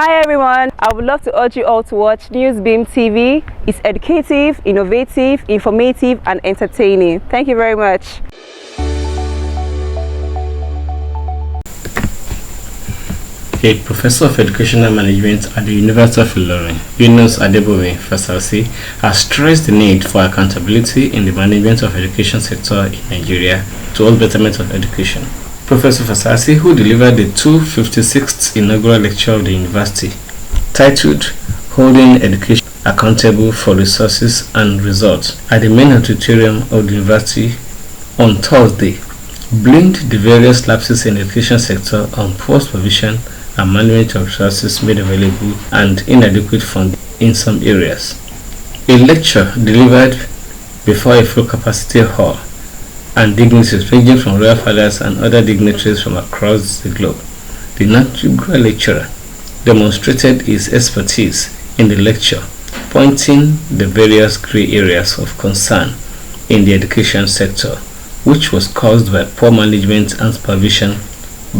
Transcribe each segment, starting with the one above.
Hi everyone, I would love to urge you all to watch Newsbeam TV. It's educative, innovative, informative and entertaining. Thank you very much. A professor of educational management at the University of Ilorin, Yunus Fasasi, has stressed the need for accountability in the management of education sector in Nigeria towards betterment of education. Professor Fasasi, who delivered the 256th inaugural lecture of the university, titled Holding Education Accountable for Resources and Results at the main auditorium of the university on Thursday, blamed the various lapses in the education sector on poor supervision and management of resources made available and inadequate funding in some areas. A lecture delivered before a full capacity hall and dignitaries ranging from royal fathers and other dignitaries from across the globe. The inaugural lecturer demonstrated his expertise in the lecture, pointing the various grey areas of concern in the education sector, which was caused by poor management and supervision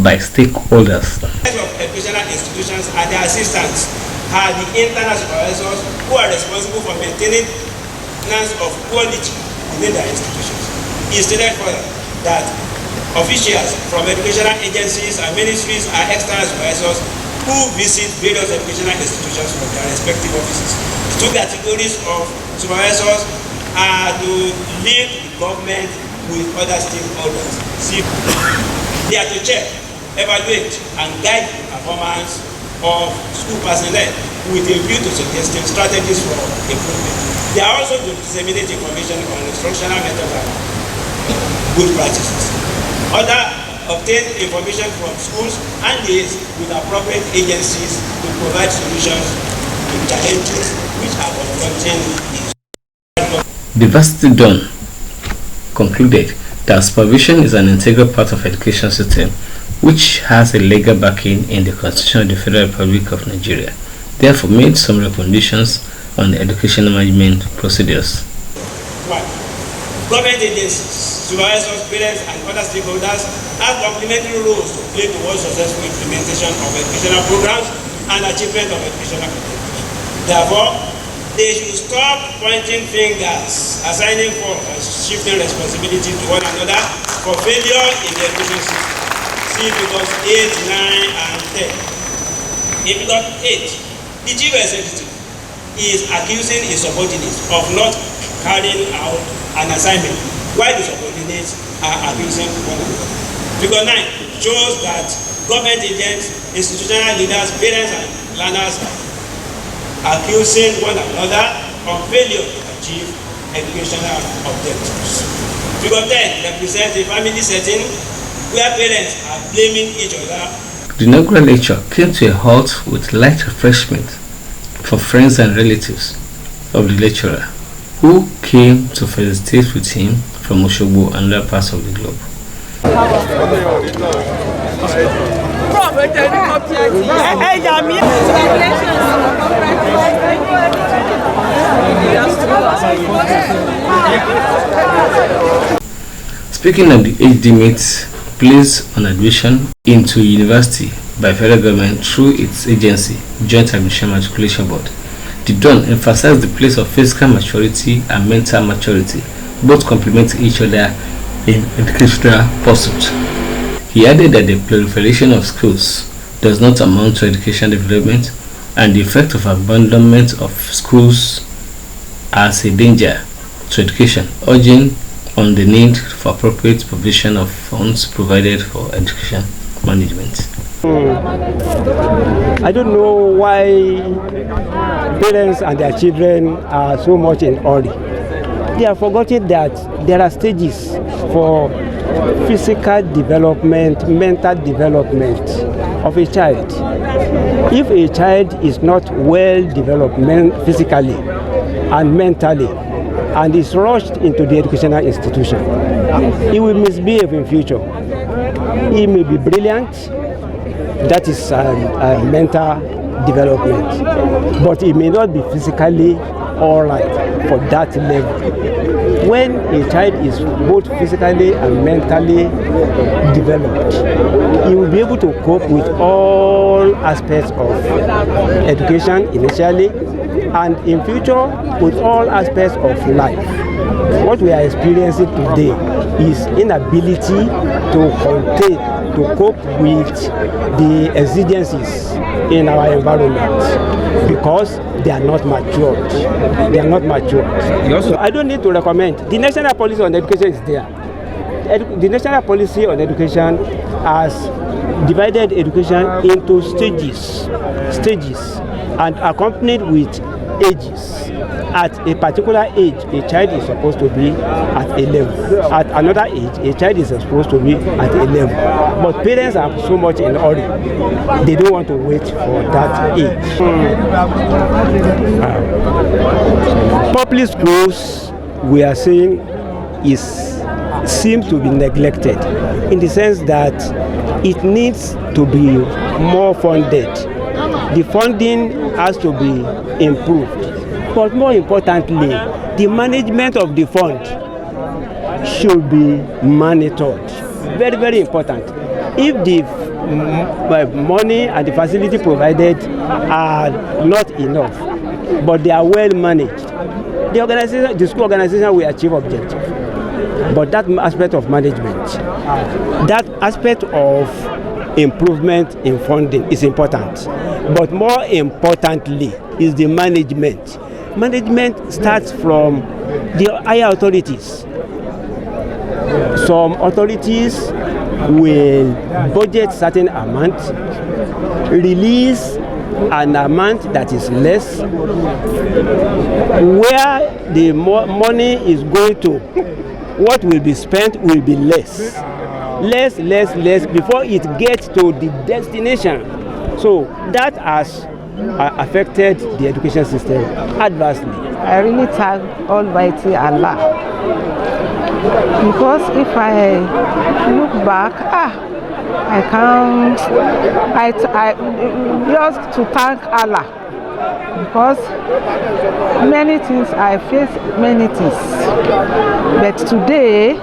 by stakeholders. Educational institutions and their assistants are the internal supervisors who are responsible for maintaining maintenance of quality within their institutions. He stated further that officials from educational agencies and ministries are external supervisors who visit various educational institutions from their respective offices. Two categories of supervisors are to link the government with other stakeholders. They are to check, evaluate, and guide the performance of school personnel with a view to suggesting strategies for improvement. They are also to disseminate information on instructional methods and good practices. Other obtain information from schools and liaise with appropriate agencies to provide solutions to challenges which are confronting the Diversity Dawn concluded that supervision is an integral part of education system which has a legal backing in the Constitution of the Federal Republic of Nigeria. Therefore, made some recommendations on the educational management procedures. 1. Government agencies, supervisors, parents, and other stakeholders have complementary roles to play towards successful implementation of educational programs and achievement of educational objectives. Therefore, they should stop pointing fingers, assigning fault, and shifting responsibility to one another for failure in the education system. See figures 8, 9, and 10. In figure 8, the chief executive is accusing his subordinates of not carrying out an assignment, while the subordinates are abusing one another. Figure 9 shows that government agents, institutional leaders, parents, and learners are accusing one another of failure to achieve educational objectives. Figure 10 represents a family setting where parents are blaming each other. The inaugural lecture came to a halt with light refreshment for friends and relatives of the lecturer, who came to felicitate with him from Oshogbo and other parts of the globe. Speaking of the age limit placed on admission into university by federal government through its agency, Joint Admission Matriculation Board, the Dawn emphasized the place of physical maturity and mental maturity, both complement each other in educational pursuit. He added that the proliferation of schools does not amount to education development, and the effect of abandonment of schools as a danger to education, urging on the need for appropriate provision of funds provided for education management. I don't know why parents and their children are so much in hurry. They have forgotten that there are stages for physical development, mental development of a child. If a child is not well developed physically and mentally and is rushed into the educational institution, he will misbehave in future. He may be brilliant, that is mental development, but he may not be physically all right for that level. when a child is both physically and mentally developed, he will be able to cope with all aspects of education initially, and in future with all aspects of life. What we are experiencing today is inability to contain, to cope with the exigencies in our environment because they are not matured. They are not matured. I don't need to recommend. The national policy on education is there. The national policy on education has divided education into stages, and accompanied with ages. At a particular age, a child is supposed to be at a level. At another age, a child is supposed to be at a level. But parents are so much in a hurry. They don't want to wait for that age. Public schools, we are saying, seem to be neglected in the sense that it needs to be more funded. The funding has to be improved. But more importantly, the management of the fund should be monitored. Very, very important. If the money and the facility provided are not enough, but they are well managed, the school organization will achieve objective. But that aspect of management, that aspect of improvement in funding is important. But more importantly is the management. Management starts from the higher authorities. Some authorities will budget certain amount, release an amount that is less. Where the money is going to, what will be spent will be less. Less before it gets to the destination. So that has affected the education system adversely. I really thank Almighty Allah, because if I look back, I just to thank Allah, because many things I face, many things, but today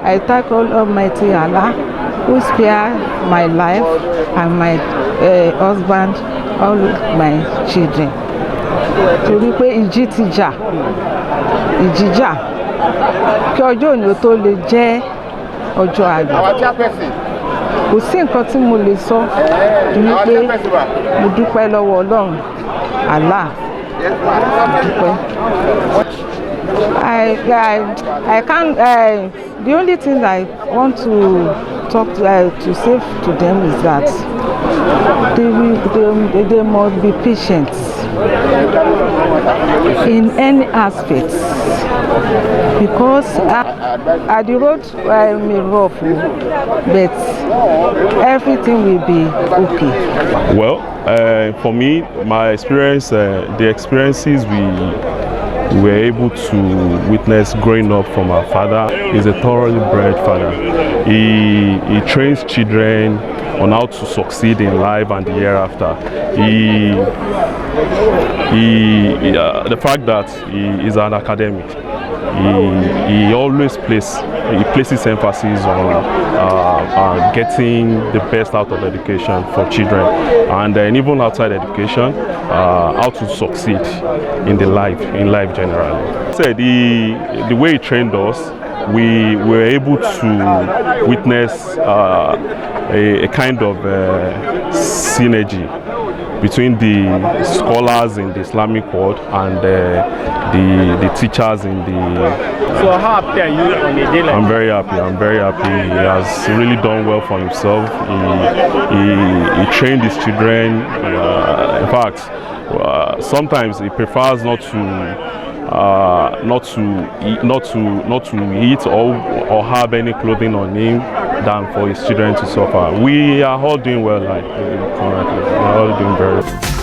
I thank Almighty Allah who spared my life and my husband, all my children. Torí pé ìjì ti jà, kí ọjọ́ òní tó lè jẹ́ ọjọ́ ayọ̀. Kò sí nǹkan tí mo lè sọ ju wípé mo dúpẹ́ lọ́wọ́ Ọlọ́run Allah. I can't. The only thing I want to talk to say to them is that they must be patient in any aspect, because the road may rough, but everything will be okay. Well, for me, my experience, the experiences we were able to witness growing up from our father is a thoroughly bred father. He trains children on how to succeed in life and the hereafter. The fact that he is an academic, he always places emphasis on getting the best out of education for children, and even outside education, how to succeed in life generally. So the way he trained us, we were able to witness a kind of synergy between the scholars in the Islamic world and the teachers in the... So how happy are you on a day like I'm very happy. He has really done well for himself. He trained his children. In fact, sometimes he prefers not to eat or have any clothing on him than for his children to suffer. We are all doing well, like currently. We are all doing very well.